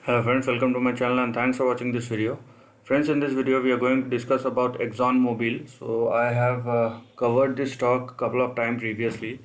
Hello friends, welcome to my channel and thanks for watching this video. Friends, in this video we are going to discuss about ExxonMobil. So I have covered this stock a couple of times previously,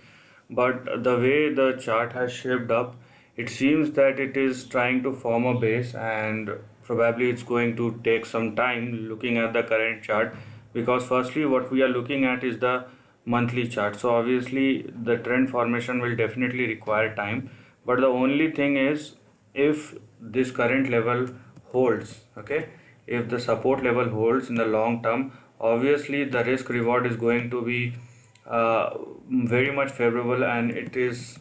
but the way the chart has shaped up, it seems that it is trying to form a base and probably it's going to take some time looking at the current chart, because firstly what we are looking at is the monthly chart. So obviously the trend formation will definitely require time, but the only thing is, if this current level holds, okay, if the support level holds in the long term, obviously the risk reward is going to be very much favorable, and it is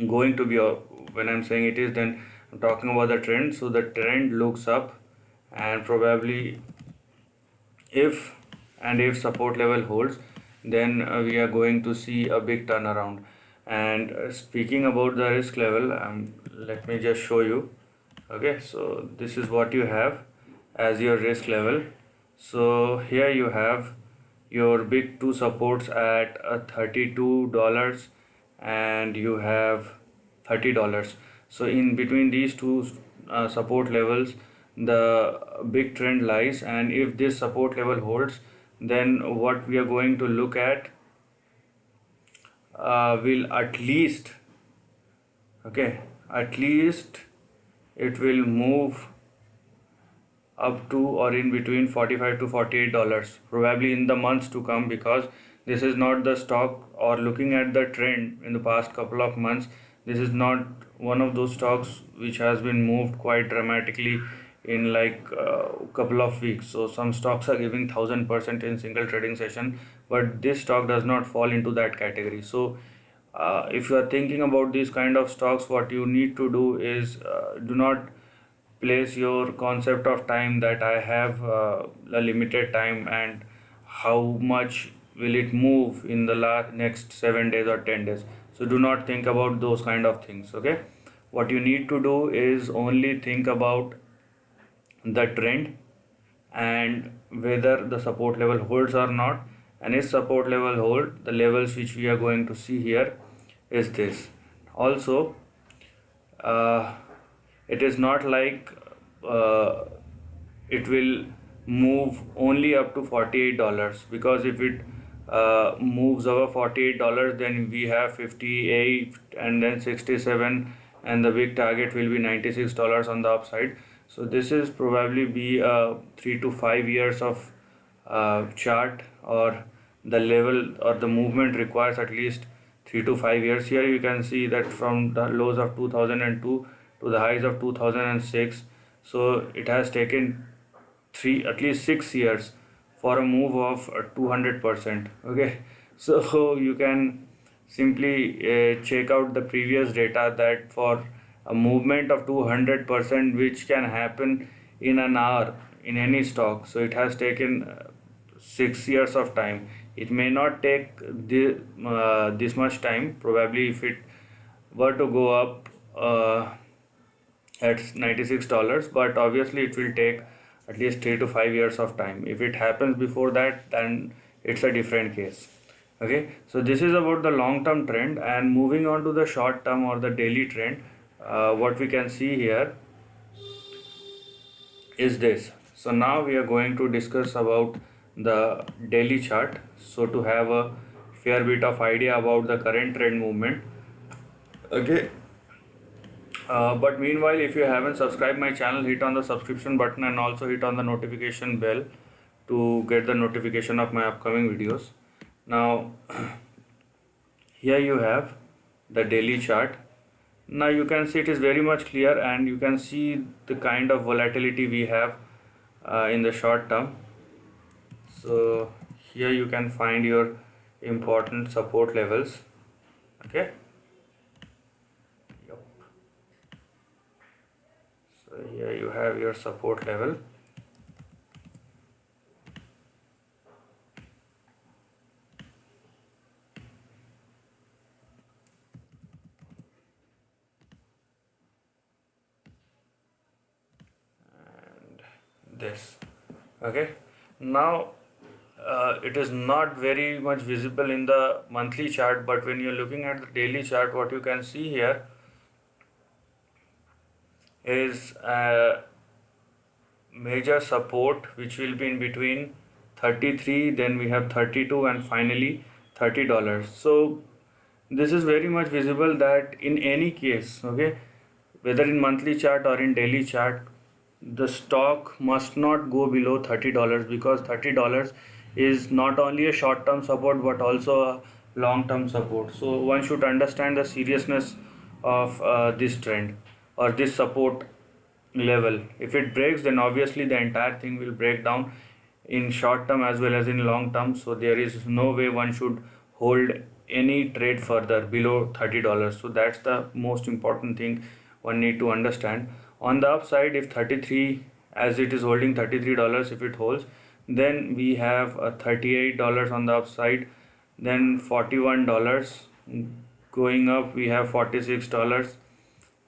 going to be when I'm saying it is, then I'm talking about the trend. So the trend looks up, and probably if if support level holds, then we are going to see a big turnaround. And speaking about the risk level, let me just show you. Okay, so this is what you have as your risk level. So here you have your big two supports at $32, and you have $30. So in between these two support levels, the big trend lies, and if this support level holds, then what we are going to look at will at least, okay, at least it will move up to or in between 45 to $48 probably in the months to come, because this is not the stock, or looking at the trend in the past couple of months, this is not one of those stocks which has been moved quite dramatically in like a couple of weeks. So some stocks are giving 1000% in single trading session, but this stock does not fall into that category. So if you are thinking about these kind of stocks, what you need to do is do not place your concept of time that I have a limited time and how much will it move in the next 7 days or 10 days. So do not think about those kind of things. Okay, what you need to do is only think about the trend and whether the support level holds or not. And if support level hold, the levels which we are going to see here is this. Also, uh, it is not like uh, it will move only up to $48, because if it moves over $48, then we have 58 and then 67, and the big target will be $96 on the upside. So this is probably be 3 to 5 years of chart, or the level or the movement requires at least 3 to 5 years. Here you can see that from the lows of 2002 to the highs of 2006, so it has taken three at least 6 years for a move of 200%. Okay, so you can simply check out the previous data that for a movement of 200% which can happen in an hour in any stock, so it has taken 6 years of time. It may not take this much time. Probably if it were to go up at $96, but obviously it will take at least 3 to 5 years of time. If it happens before that, then it's a different case. Okay, so this is about the long term trend, and moving on to the short term or the daily trend, what we can see here is this. So now we are going to discuss about the daily chart, so to have a fair bit of idea about the current trend movement. Okay, but meanwhile, if you haven't subscribed my channel, hit on the subscription button and also hit on the notification bell to get the notification of my upcoming videos. Now here you have the daily chart. Now you can see it is very much clear, and you can see the kind of volatility we have in the short term. So here you can find your important support levels. Okay, yep. So here you have your support level. This, okay. Now it is not very much visible in the monthly chart, but when you're looking at the daily chart, what you can see here is a major support which will be in between 33, then we have 32, and finally $30. So this is very much visible that in any case, okay, whether in monthly chart or in daily chart, the stock must not go below $30, because $30 is not only a short term support but also a long term support. So one should understand the seriousness of this trend or this support level. If it breaks, then obviously the entire thing will break down in short term as well as in long term. So there is no way one should hold any trade further below $30. So that's the most important thing one need to understand. On the upside, if 33, as it is holding $33, if it holds, then we have a $38 on the upside, then $41 going up, we have $46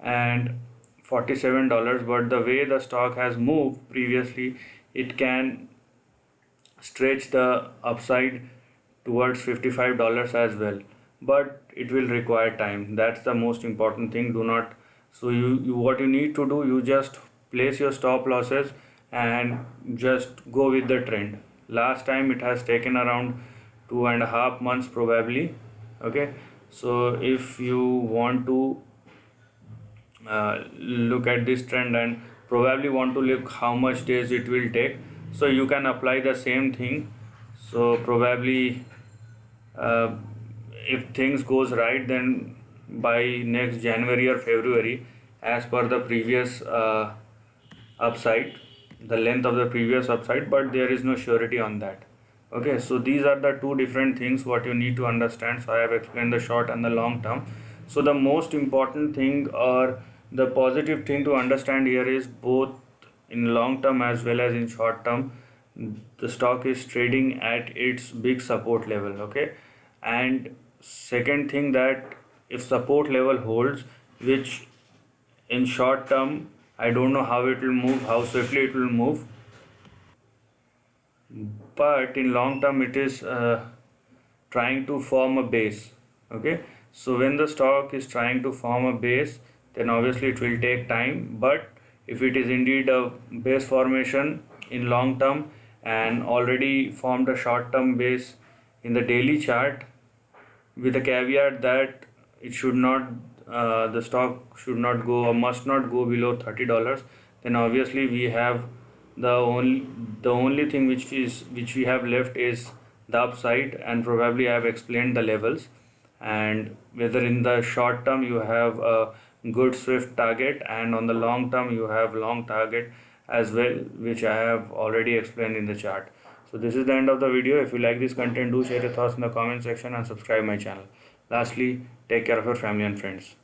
and $47. But the way the stock has moved previously, it can stretch the upside towards $55 as well, but it will require time. That's the most important thing. Do not, so you what you need to do, you just place your stop losses and just go with the trend. Last time it has taken around 2.5 months probably. Okay, so if you want to look at this trend and probably want to look how much days it will take, so you can apply the same thing. So probably uh, if things goes right, then by next January or February, as per the previous upside, the length of the previous upside, but there is no surety on that. Okay, so these are the two different things what you need to understand. So I have explained the short and the long term. So the most important thing or the positive thing to understand here is both in long term as well as in short term, the stock is trading at its big support level. Okay, and second thing, that if support level holds, which in short term I don't know how it will move, how swiftly it will move, but in long term it is trying to form a base. Okay, so when the stock is trying to form a base, then obviously it will take time. But if it is indeed a base formation in long term and already formed a short term base in the daily chart, with a caveat that it should not, the stock should not go or must not go below $30, then obviously we have the only thing which we have left is the upside, and probably I have explained the levels, and whether in the short term you have a good swift target, and on the long term you have long target as well, which I have already explained in the chart. So this is the end of the video. If you like this content, do share your thoughts in the comment section and subscribe my channel. Lastly, take care of your family and friends.